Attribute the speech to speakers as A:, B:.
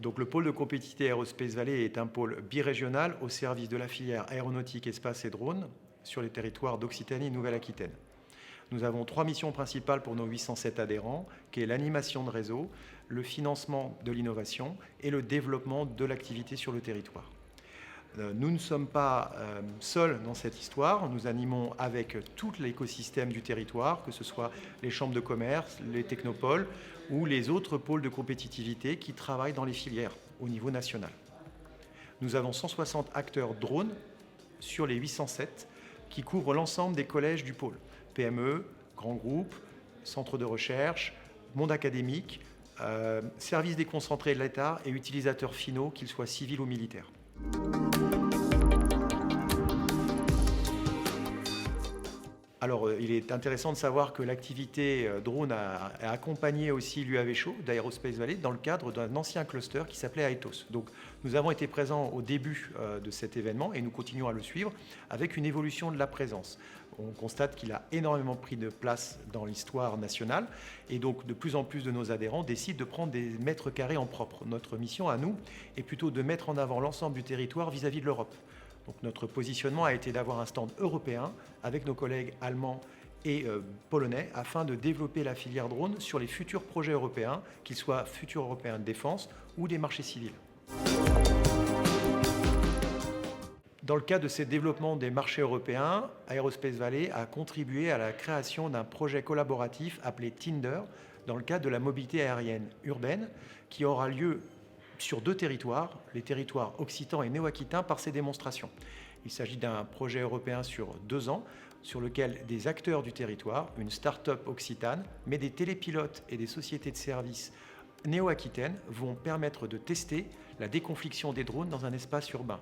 A: Donc le pôle de compétitivité Aerospace Valley est un pôle birégional au service de la filière aéronautique, espace et drone sur les territoires d'Occitanie et Nouvelle-Aquitaine. Nous avons 3 missions principales pour nos 807 adhérents, qui est l'animation de réseau, le financement de l'innovation et le développement de l'activité sur le territoire. Nous ne sommes pas seuls dans cette histoire, nous animons avec tout l'écosystème du territoire, que ce soit les chambres de commerce, les technopoles ou les autres pôles de compétitivité qui travaillent dans les filières au niveau national. Nous avons 160 acteurs drones sur les 807 qui couvrent l'ensemble des collèges du pôle. PME, grands groupes, centres de recherche, monde académique, services déconcentrés de l'État et utilisateurs finaux, qu'ils soient civils ou militaires. Alors, il est intéressant de savoir que l'activité drone a accompagné aussi l'UAV Show d'Aerospace Valley dans le cadre d'un ancien cluster qui s'appelait AETOS. Donc, nous avons été présents au début de cet événement et nous continuons à le suivre avec une évolution de la présence. On constate qu'il a énormément pris de place dans l'histoire nationale et donc de plus en plus de nos adhérents décident de prendre des mètres carrés en propre. Notre mission à nous est plutôt de mettre en avant l'ensemble du territoire vis-à-vis de l'Europe. Donc notre positionnement a été d'avoir un stand européen avec nos collègues allemands et polonais afin de développer la filière drone sur les futurs projets européens, qu'ils soient futurs européens de défense ou des marchés civils. Dans le cadre de ces développements des marchés européens, Aerospace Valley a contribué à la création d'un projet collaboratif appelé Tinder dans le cadre de la mobilité aérienne urbaine qui aura lieu sur 2 territoires, les territoires occitans et néo-aquitains, par ces démonstrations. Il s'agit d'un projet européen sur 2 ans, sur lequel des acteurs du territoire, une start-up occitane, mais des télépilotes et des sociétés de services néo-aquitaines vont permettre de tester la déconfliction des drones dans un espace urbain.